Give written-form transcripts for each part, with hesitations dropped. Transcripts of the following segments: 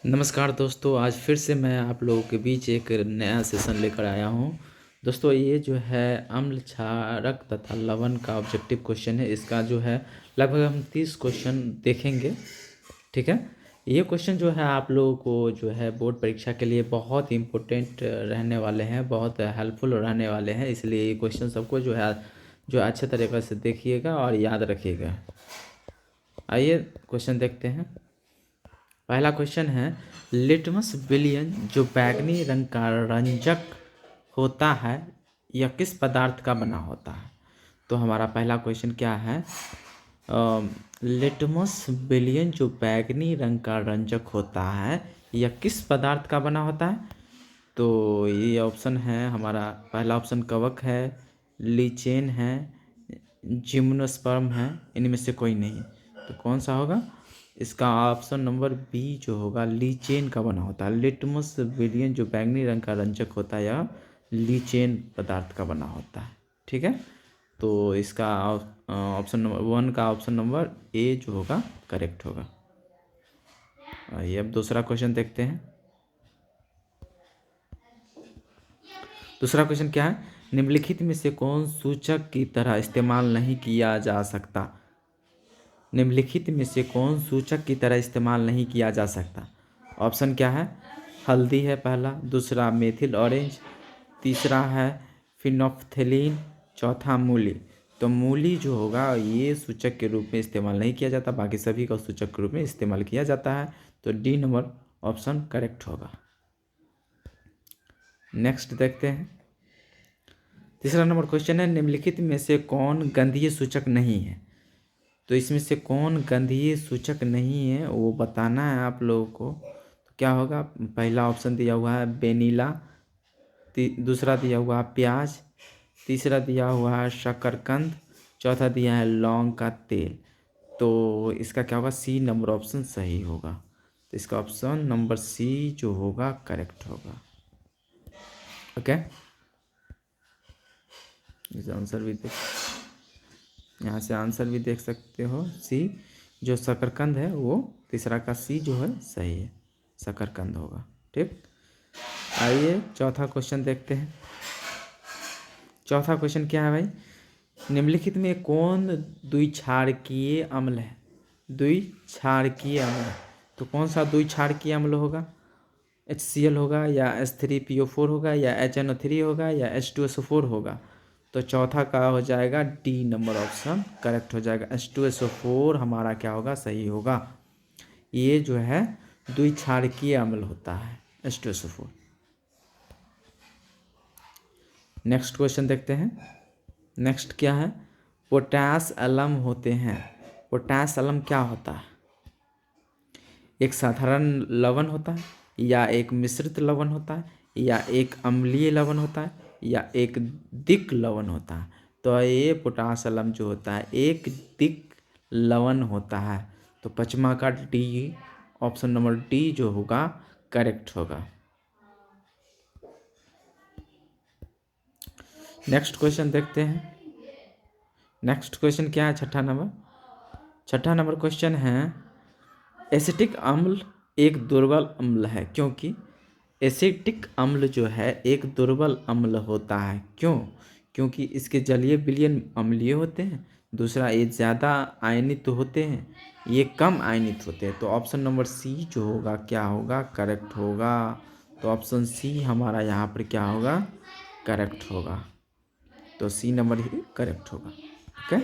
नमस्कार दोस्तों, आज फिर से मैं आप लोगों के बीच एक नया सेशन लेकर आया हूँ। दोस्तों, ये जो है अम्ल क्षारक तथा लवण का ऑब्जेक्टिव क्वेश्चन है। इसका जो है लगभग हम 30 क्वेश्चन देखेंगे। ठीक है, ये क्वेश्चन जो है आप लोगों को जो है बोर्ड परीक्षा के लिए बहुत इम्पोर्टेंट रहने वाले हैं, बहुत हेल्पफुल रहने वाले हैं। इसलिए ये क्वेश्चन सबको जो अच्छे तरीके से देखिएगा और याद रखिएगा। आइए क्वेश्चन देखते हैं। पहला क्वेश्चन है, लिटमस विलियन जो बैंगनी रंग का रंजक होता है यह किस पदार्थ का बना होता है। तो हमारा पहला क्वेश्चन क्या है, लिटमस विलियन जो बैंगनी रंग का रंजक होता है यह किस पदार्थ का बना होता है। तो ये ऑप्शन है हमारा, पहला ऑप्शन कवक है, लीचेन है, जिम्नोस्पर्म है, इनमें से कोई नहीं। तो कौन सा होगा इसका? ऑप्शन नंबर बी जो होगा लीचेन का बना होता है। लिटमस विलियन जो बैंगनी रंग का रंजक होता है यह लीचेन पदार्थ का बना होता है। ठीक है, तो इसका ऑप्शन नंबर 1 का ऑप्शन नंबर ए जो होगा करेक्ट होगा। आइए अब दूसरा क्वेश्चन देखते हैं। दूसरा क्वेश्चन क्या है, निम्नलिखित में से कौन सूचक की तरह इस्तेमाल नहीं किया जा सकता। निम्नलिखित में से कौन सूचक की तरह इस्तेमाल नहीं किया जा सकता। ऑप्शन क्या है, हल्दी है पहला, दूसरा मेथिल ऑरेंज, तीसरा है फिनोफ्थेलिन, चौथा मूली। तो मूली जो होगा ये सूचक के रूप में इस्तेमाल नहीं किया जाता, बाकी सभी का सूचक के रूप में इस्तेमाल किया जाता है। तो डी नंबर ऑप्शन करेक्ट होगा। नेक्स्ट देखते हैं। तीसरा नंबर क्वेश्चन है, निम्नलिखित में से कौन गंधीय सूचक नहीं है। तो इसमें से कौन गंधीय सूचक नहीं है वो बताना है आप लोगों को। तो क्या होगा, पहला ऑप्शन दिया हुआ है वेनिला, दूसरा दिया हुआ है प्याज, तीसरा दिया हुआ है शकरकंद, चौथा दिया है लौंग का तेल। तो इसका क्या होगा, सी नंबर ऑप्शन सही होगा। तो इसका ऑप्शन नंबर सी जो होगा करेक्ट होगा। ओके, इस आंसर भी देख, यहाँ से आंसर भी देख सकते हो। सी जो शकरकंद है वो तीसरा का सी जो है सही है, शकरकंद होगा। ठीक, आइए चौथा क्वेश्चन देखते हैं। चौथा क्वेश्चन क्या है भाई, निम्नलिखित में कौन द्विक्षारकीय अम्ल है। द्विक्षारकीय अम्ल, तो कौन सा द्विक्षारकीय अम्ल होगा। HCl होगा या H3PO4 होगा या HNO3 होगा या H2SO4 होगा। तो चौथा का हो जाएगा डी नंबर ऑप्शन करेक्ट हो जाएगा। H2SO4 हमारा क्या होगा, सही होगा। ये जो है द्विक्षारकीय अम्ल होता है H2SO4। नेक्स्ट क्वेश्चन देखते हैं। नेक्स्ट क्या है, पोटास अलम होते हैं। पोटास अलम क्या होता है, एक साधारण लवण होता है या एक मिश्रित लवण होता है या एक अम्लीय लवण होता है या एक दिक् लवण होता है। तो ये पोटास अलम जो होता है एक दिक् लवण होता है। तो पचमा का डी ऑप्शन नंबर डी जो होगा करेक्ट होगा। नेक्स्ट क्वेश्चन देखते हैं। नेक्स्ट क्वेश्चन क्या है, छठा नंबर क्वेश्चन है, एसिटिक अम्ल एक दुर्बल अम्ल है क्योंकि एसिटिक अम्ल जो है एक दुर्बल अम्ल होता है। क्यों? क्योंकि इसके जलीय विलयन अम्लीय होते हैं, दूसरा ये ज़्यादा आयनित होते हैं, ये कम आयनित होते हैं। तो ऑप्शन नंबर सी जो होगा क्या होगा, करेक्ट होगा। तो ऑप्शन सी हमारा यहाँ पर क्या होगा, करेक्ट होगा। तो सी नंबर ही करेक्ट होगा। ओके,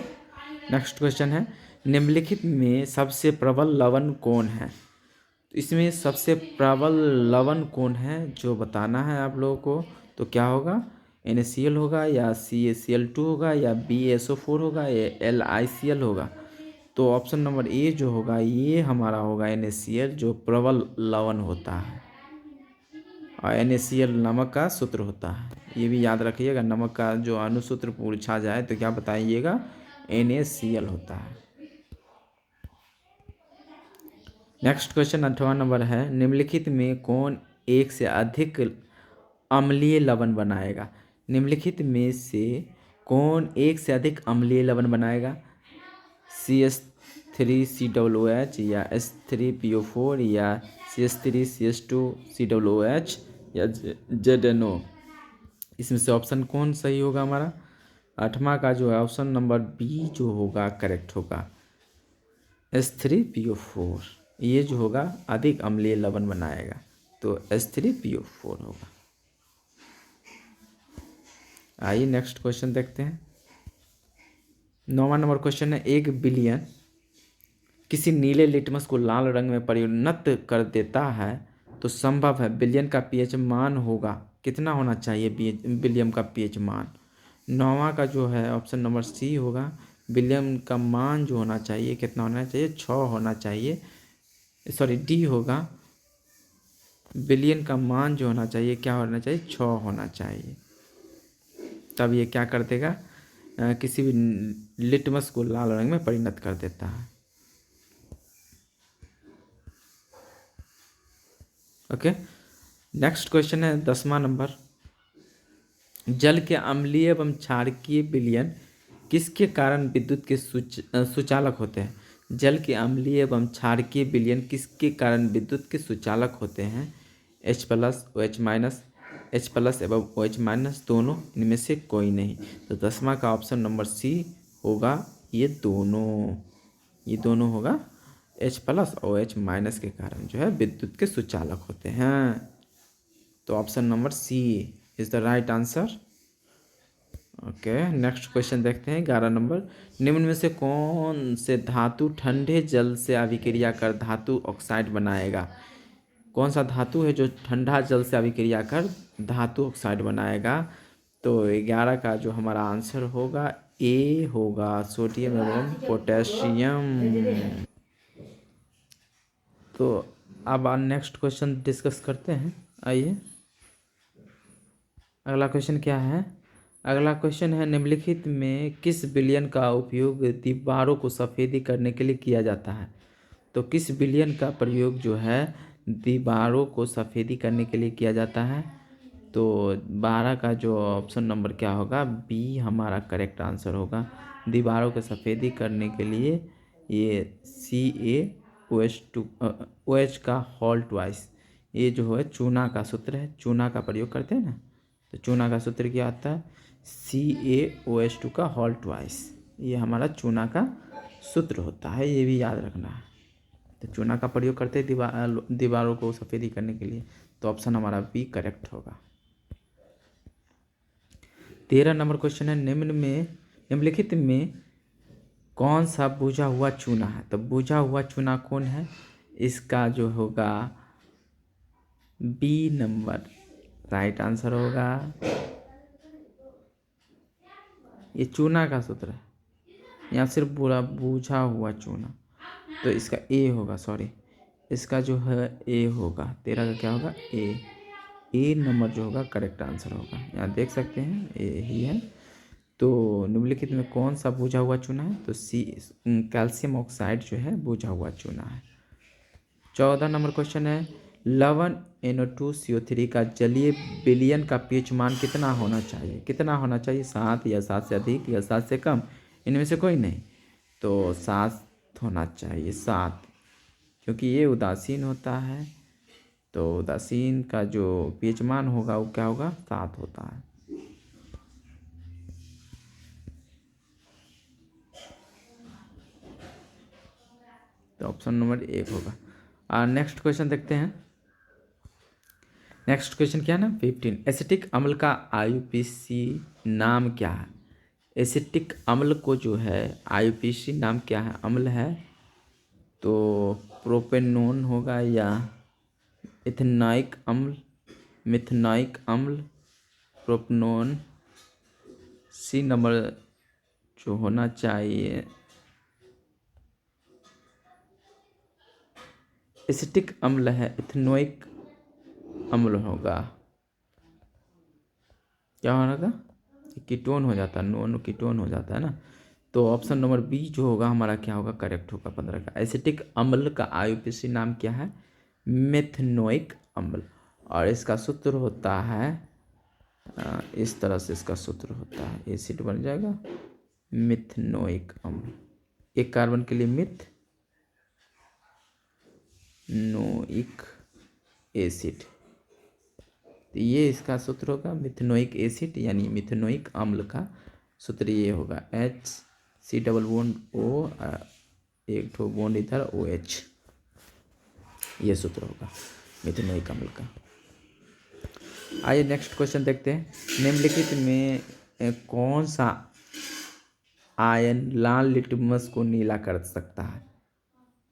नेक्स्ट क्वेश्चन है, निम्नलिखित में सबसे प्रबल लवण कौन है। तो इसमें सबसे प्रबल लवण कौन है जो बताना है आप लोगों को। तो क्या होगा, NaCl होगा या CaCl2 होगा या BaSO4 होगा या LiCl होगा। तो ऑप्शन नंबर ए जो होगा ये हमारा होगा NaCl जो प्रबल लवण होता है। और NaCl नमक का सूत्र होता है, ये भी याद रखिएगा। नमक का जो अनुसूत्र पूछा जाए तो क्या बताइएगा, NaCl होता है। नेक्स्ट क्वेश्चन 8वां नंबर है, निम्नलिखित में कौन एक से अधिक अम्लीय लवण बनाएगा। निम्नलिखित में से कौन एक से अधिक अम्लीय लवण बनाएगा। CH3 H3COOH या H3PO4 या CH3CH2COOH या ZNO, इसमें से ऑप्शन कौन सही होगा हमारा? 8वां का जो है ऑप्शन नंबर बी जो होगा करेक्ट होगा। H3PO4 ये जो होगा अधिक अम्लीय लवण बनाएगा, तो H3PO4 होगा। आइए नेक्स्ट क्वेश्चन देखते हैं। 9वां नंबर क्वेश्चन है, 1 बिलियन किसी नीले लिटमस को लाल रंग में परिणत कर देता है तो संभव है बिलियन का पीएच मान होगा कितना होना चाहिए? बिलियन का पीएच मान। 9वां का जो है ऑप्शन नंबर सी होगा। बिलियन का मान जो होना चाहिए कितना होना चाहिए? 6 होना चाहिए। सॉरी, डी होगा। बिलियन का मान जो होना चाहिए क्या होना चाहिए? 6 होना चाहिए। तब ये क्या कर देगा? किसी भी लिटमस को लाल रंग में परिणत कर देता है। ओके, नेक्स्ट क्वेश्चन है 10वां नंबर। जल के अम्लीय एवं क्षारकीय विलयन किसके कारण विद्युत के सुचालक होते हैं? जल के अम्लीय एवं क्षारकीय विलयन किसके कारण विद्युत के सुचालक होते हैं? H+, OH-, H+ एवं OH- दोनों, इनमें से कोई नहीं। तो 10वां का ऑप्शन नंबर सी होगा, ये दोनों होगा। H+ और OH- के कारण जो है विद्युत के सुचालक होते हैं। तो option number C is the right answer. Okay, next question देखते हैं 11 नंबर। निम्न में से कौन से धातु ठंडे जल से अभिक्रिया कर धातु ऑक्साइड बनाएगा? कौन सा धातु है जो ठंडा जल से अभिक्रिया कर धातु ऑक्साइड बनाएगा? तो 11 का जो हमारा आंसर होगा ए होगा, सोडियम एवं पोटेशियम। तो अब नेक्स्ट क्वेश्चन डिस्कस करते हैं। आइए, अगला क्वेश्चन क्या है? अगला क्वेश्चन है, निम्नलिखित में किस विलयन का उपयोग दीवारों को सफ़ेदी करने के लिए किया जाता है? तो किस विलयन का प्रयोग जो है दीवारों को सफ़ेदी करने के लिए किया जाता है? तो 12 का जो ऑप्शन नंबर क्या होगा? बी हमारा करेक्ट आंसर होगा। दीवारों को सफ़ेदी करने के लिए ये CaOH2 OH का होल ट्वाइस, ये जो है चूना का सूत्र है, चूना का प्रयोग करते हैं ना, तो चूना का सूत्र क्या आता है? CaOH2 का होल ट्वाइस, ये हमारा चूना का सूत्र होता है, ये भी याद रखना है। तो चूना का प्रयोग करते हैं दीवारों को सफ़ेदी करने के लिए, तो ऑप्शन हमारा बी करेक्ट होगा। 13 नंबर क्वेश्चन है, निम्नलिखित में कौन सा बुझा हुआ चूना है? तो बुझा हुआ चूना कौन है? इसका जो होगा बी नंबर राइट आंसर होगा। ये चूना का सूत्र है या सिर्फ बुझा हुआ चूना, तो इसका ए होगा। सॉरी, इसका जो है ए होगा। 13 का क्या होगा? ए नंबर जो होगा करेक्ट आंसर होगा। यहाँ देख सकते हैं ए ही है। तो निम्नलिखित में कौन सा बुझा हुआ चूना है? तो सी कैल्शियम ऑक्साइड जो है बुझा हुआ चूना है। 14 नंबर क्वेश्चन है, लवण NO2CO3 का जलीय विलयन का पीएच मान कितना होना चाहिए? कितना होना चाहिए? 7 या 7 से अधिक या 7 से कम, इनमें से कोई नहीं। तो 7 होना चाहिए, 7, क्योंकि ये उदासीन होता है, तो उदासीन का जो पीएच मान होगा वो क्या होगा? 7 होता है। तो ऑप्शन नंबर 1 होगा। और नेक्स्ट क्वेश्चन देखते हैं। नेक्स्ट क्वेश्चन क्या है ना, 15। एसिटिक अम्ल का IUPAC नाम क्या है? एसिटिक अम्ल को जो है IUPAC नाम क्या है? अम्ल है तो प्रोपेनोन होगा या इथेनॉइक अम्ल, मिथेनॉइक अम्ल, प्रोपेनोन। सी नंबर जो होना चाहिए, एसिटिक अम्ल है, इथेनॉइक अम्ल होगा। क्या होगा? कीटोन हो जाता है, नॉन कीटोन हो जाता है ना। तो ऑप्शन नंबर बी जो होगा हमारा क्या होगा? करेक्ट होगा 15 का। एसिटिक अम्ल का IUPAC नाम क्या है? मेथनोइक अम्ल। और इसका सूत्र होता है इस तरह से, इसका सूत्र होता है, एसिड बन जाएगा मिथनोइक अम्ल। एक कार्बन के लिए मिथ मिथनोइक एसिड। तो ये इसका सूत्र होगा मिथनोइक एसिड यानी मिथनोइक अम्ल का सूत्र ये होगा HC डबल बॉन्ड O, एक ठो बॉन्ड इधर OH, ये सूत्र होगा मिथनोइक अम्ल का। आइए नेक्स्ट क्वेश्चन देखते हैं। निम्नलिखित में कौन सा आयन लाल लिटमस को नीला कर सकता है?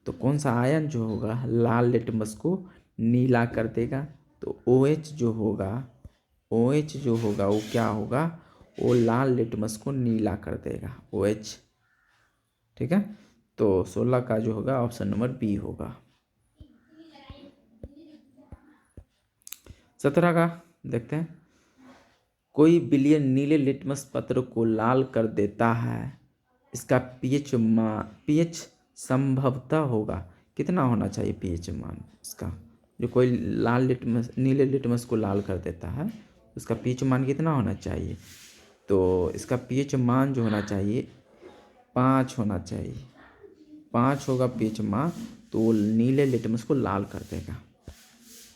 तो कौन सा आयन जो होगा लाल लिटमस को नीला कर देगा? तो OH जो होगा, OH जो होगा वो क्या होगा, वो लाल लिटमस को नीला कर देगा OH। ठीक है, तो 16 का जो होगा ऑप्शन नंबर बी होगा। 17 का देखते हैं। कोई विलयन नीले लिटमस पत्र को लाल कर देता है, इसका पीएच संभवतः होगा कितना होना चाहिए? पीएच मान इसका, जो कोई लाल लिटमस नीले लिटमस को लाल कर देता है उसका पीएच मान कितना होना चाहिए? तो इसका पीएच मान जो होना चाहिए 5 होना चाहिए। 5 होगा पीएच मान, तो वो नीले लिटमस को लाल कर देगा।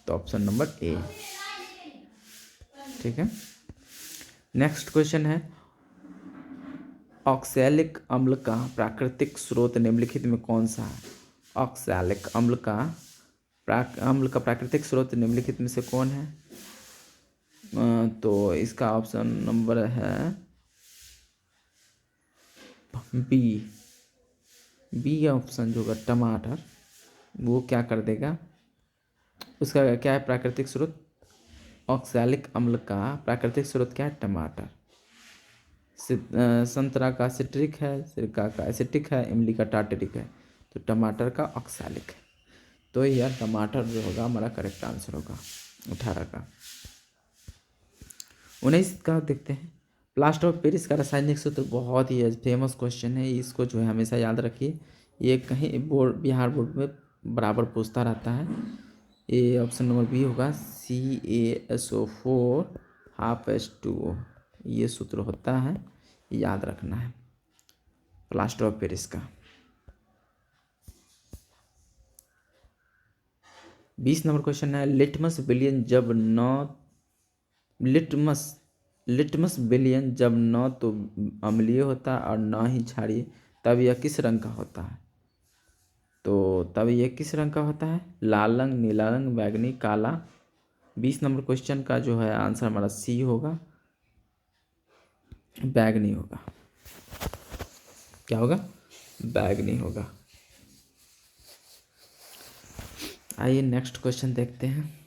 तो ऑप्शन नंबर ए। ठीक है, नेक्स्ट क्वेश्चन है ऑक्सैलिक अम्ल का प्राकृतिक स्रोत निम्नलिखित में कौन सा है? ऑक्सैलिक अम्ल का प्राकृतिक स्रोत निम्नलिखित में से कौन है? तो इसका ऑप्शन नंबर है बी ऑप्शन जो होगा टमाटर, वो क्या कर देगा, उसका क्या है प्राकृतिक स्रोत? ऑक्सैलिक अम्ल का प्राकृतिक स्रोत क्या है? टमाटर। संतरा का सिट्रिक है, सिरका का एसिटिक है, इमली का टार्टरिक है, तो टमाटर का ऑक्सैलिक है। तो यार टमाटर जो होगा हमारा करेक्ट आंसर होगा 18 का। 19 का देखते हैं। प्लास्टर ऑफ पेरिस का रासायनिक सूत्र बहुत ही फेमस क्वेश्चन है, इसको जो है हमेशा याद रखिए, ये कहीं बोर्ड बिहार बोर्ड में बराबर पूछता रहता है। ये ऑप्शन नंबर बी होगा CaSO4 हाफ H2O, ये सूत्र होता है, याद रखना है प्लास्टर ऑफ पेरिस का। 20 नंबर क्वेश्चन है लिटमस विलयन जब न तो अम्लीय होता और न ही क्षारीय, तब यह किस रंग का होता है? तो तब यह किस रंग का होता है? लाल रंग, नीला रंग, बैगनी, काला। 20 नंबर क्वेश्चन का जो है आंसर हमारा सी होगा, बैगनी होगा। क्या होगा? बैगनी होगा। आइए नेक्स्ट क्वेश्चन देखते हैं।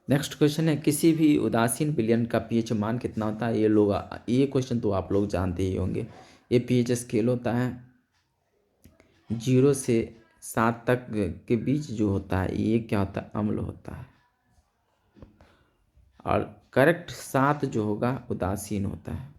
नेक्स्ट क्वेश्चन है किसी भी उदासीन विलयन का पीएच मान कितना होता है? ये क्वेश्चन तो आप लोग जानते ही होंगे। ये पीएच स्केल होता है 0 से 7 तक के बीच जो होता है ये क्या होता है? अम्ल होता है। और करेक्ट 7 जो होगा उदासीन होता है।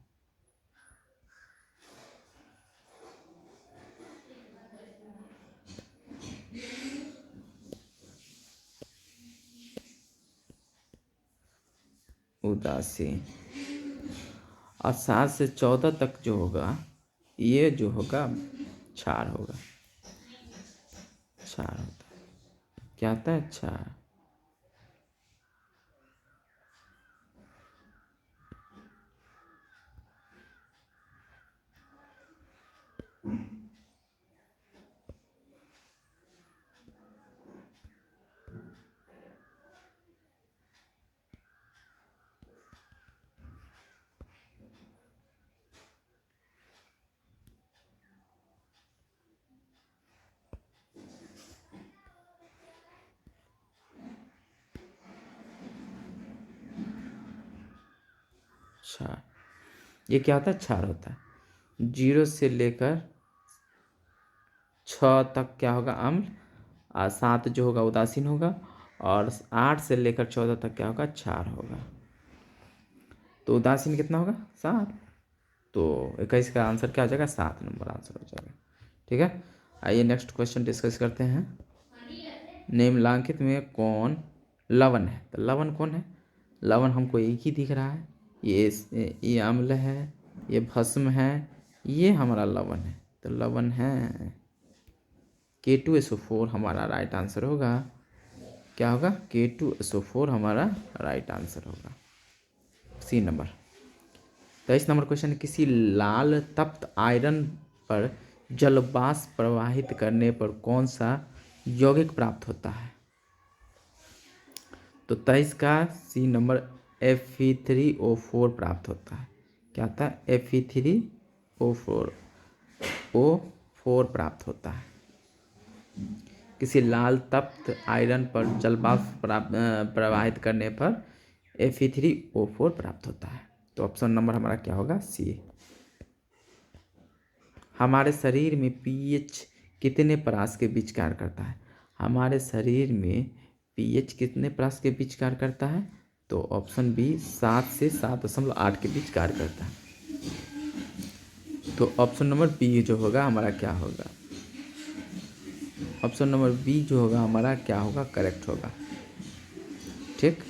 उदासीन। और 7 से 14 तक जो होगा ये जो होगा क्षार होगा। क्षार होता है। क्या होता है? क्षार। क्षार, ये क्या होता है? क्षार होता है। 0 से लेकर 6 तक क्या होगा? अम्ल। और 7 जो होगा उदासीन होगा। और 8 से लेकर 14 तक क्या होगा? क्षार होगा। तो उदासीन कितना होगा? 7। तो 21 का आंसर क्या हो जाएगा? 7 नंबर आंसर हो जाएगा। ठीक है, आइए नेक्स्ट क्वेश्चन डिस्कस करते हैं। निम्नलिखित में कौन लवण है? तो लवण कौन है? लवण हमको एक ही दिख रहा है, ये अम्ल है, ये भस्म है, ये हमारा लवण है, तो लवण है K2SO4 हमारा राइट आंसर होगा। क्या होगा? K2SO4 हमारा राइट आंसर होगा, सी नंबर। 23 नंबर क्वेश्चन, किसी लाल तप्त आयरन पर जलवाष्प प्रवाहित करने पर कौन सा यौगिक प्राप्त होता है? तो 23 का सी नंबर Fe3O4 प्राप्त होता है। क्या होता है? Fe3O4 प्राप्त होता है। किसी लाल तप्त आयरन पर जलवाष्प प्रवाहित करने पर Fe3O4 प्राप्त होता है। तो ऑप्शन नंबर हमारा क्या होगा? सी। हमारे शरीर में pH कितने परास के बीच कार्य करता है? हमारे शरीर में pH कितने परास के बीच कार्य करता है? तो ऑप्शन बी 7 से 7.8 के बीच कार्य करता है। तो ऑप्शन नंबर बी जो होगा हमारा क्या होगा? ऑप्शन नंबर बी जो होगा हमारा क्या होगा? करेक्ट होगा। ठीक,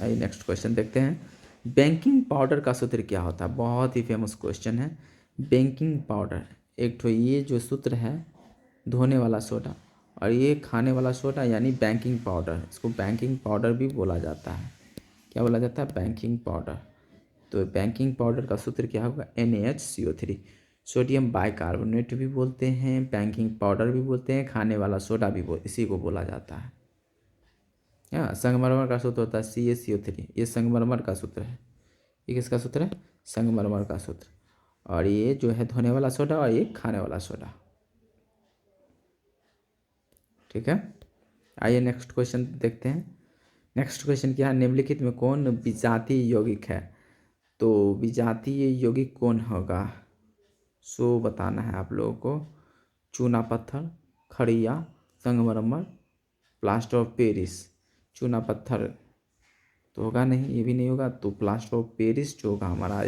आइए नेक्स्ट क्वेश्चन देखते हैं। बेकिंग पाउडर का सूत्र क्या होता है? बहुत ही फेमस क्वेश्चन है। बेकिंग पाउडर एक तो ये जो सूत्र है धोने वाला सोडा, और ये खाने वाला सोडा यानी बेकिंग पाउडर, इसको बेकिंग पाउडर भी बोला जाता है। क्या बोला जाता है? Baking powder. तो बेकिंग पाउडर का सूत्र क्या होगा? NaHCO3। सोडियम बाइकार्बोनेट भी बोलते हैं, बेकिंग पाउडर भी बोलते हैं, खाने वाला सोडा भी इसी को बोला जाता है। संगमरमर का सूत्र होता है CaCO3, ये संगमरमर का सूत्र है। ये किसका सूत्र है? संगमरमर का सूत्र। और ये जो है धोने वाला सोडा, और ये खाने वाला सोडा। ठीक है, आइए नेक्स्ट क्वेश्चन देखते हैं। नेक्स्ट क्वेश्चन क्या है? निम्नलिखित में कौन विजातीय यौगिक है? तो विजातीय यौगिक कौन होगा? सो बताना है आप लोगों को। चूना पत्थर, खड़िया, संगमरमर, प्लास्टर ऑफ पेरिस। चूना पत्थर तो होगा नहीं, ये भी नहीं होगा, तो प्लास्टर ऑफ पेरिस जो होगा हमारा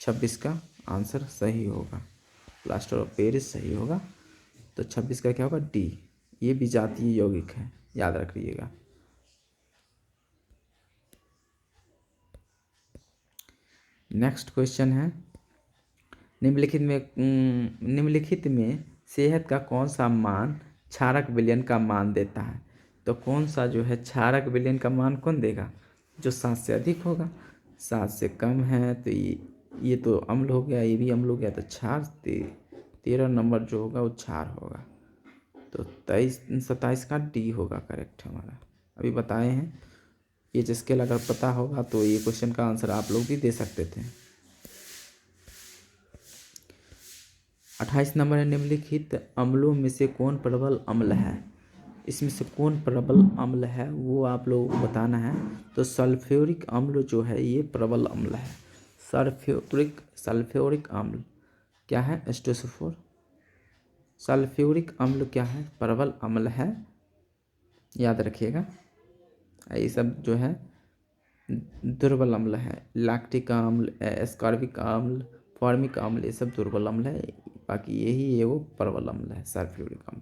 26 का आंसर सही होगा। प्लास्टर ऑफ पेरिस सही होगा। तो 26 का क्या होगा? डी। ये विजातीय यौगिक है, याद रखिएगा। नेक्स्ट क्वेश्चन है, निम्नलिखित में सेहत का कौन सा मान क्षारक विलयन का मान देता है? तो कौन सा जो है क्षारक विलयन का मान कौन देगा? जो 7 से अधिक होगा। 7 से कम है तो ये तो अम्ल हो गया, ये भी अम्ल हो गया, तो क्षार 13 नंबर जो होगा वो क्षार होगा। तो 27 का डी होगा करेक्ट हमारा। अभी बताए हैं, ये जिसके अगर पता होगा तो ये क्वेश्चन का आंसर आप लोग भी दे सकते थे। 28 नंबर है, निम्नलिखित अम्लों में से कौन प्रबल अम्ल है? इसमें से कौन प्रबल अम्ल है वो आप लोगों को बताना है। तो सल्फ्यूरिक अम्ल जो है ये प्रबल अम्ल है। सल्फ्यूरिक अम्ल क्या है? H2SO4। सल्फ्यूरिक अम्ल क्या है? प्रबल अम्ल है, याद रखिएगा। ये सब जो है दुर्बल अम्ल है। लैक्टिक अम्ल, एस्कॉर्बिक अम्ल, फॉर्मिक अम्ल, ये सब दुर्बल अम्ल है। बाकी यही है वो प्रबल अम्ल है, सल्फ्यूरिक अम्ल।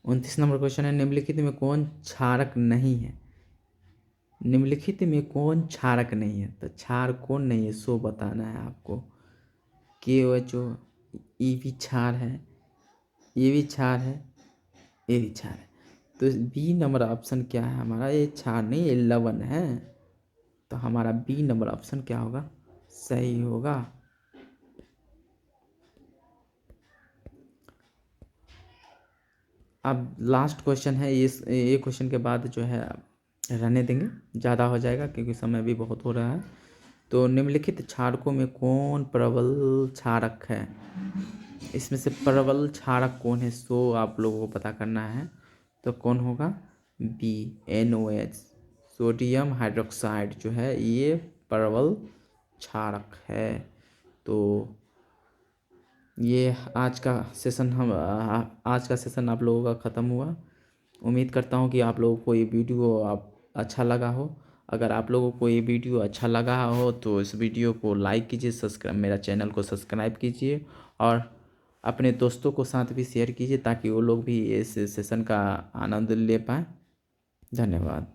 29 नंबर क्वेश्चन है, निम्नलिखित में कौन क्षारक नहीं है? निम्नलिखित में कौन क्षारक नहीं है? तो क्षार कौन नहीं है सो बताना है आपको। KOHO, ये भी क्षार है, ये भी क्षार है, ये भी क्षार है। तो बी नंबर ऑप्शन क्या है हमारा? ये क्षार नहीं, ये लवण है। तो हमारा बी नंबर ऑप्शन क्या होगा? सही होगा। अब लास्ट क्वेश्चन है, ये क्वेश्चन के बाद जो है रहने देंगे, ज़्यादा हो जाएगा क्योंकि समय भी बहुत हो रहा है। तो निम्नलिखित क्षारकों में कौन प्रबल क्षारक है? इसमें से प्रबल क्षारक कौन है सो आप लोगों को पता करना है। तो कौन होगा? बी, NOH, सोडियम हाइड्रोक्साइड जो है ये प्रबल क्षारक है। तो ये आज का सेशन आप लोगों का ख़त्म हुआ। उम्मीद करता हूँ कि आप लोगों को ये वीडियो अच्छा लगा हो। अगर आप लोगों को ये वीडियो अच्छा लगा हो तो इस वीडियो को लाइक कीजिए, मेरा चैनल को सब्सक्राइब कीजिए, और अपने दोस्तों को साथ भी शेयर कीजिए ताकि वो लोग भी इस सेशन का आनंद ले पाएँ। धन्यवाद।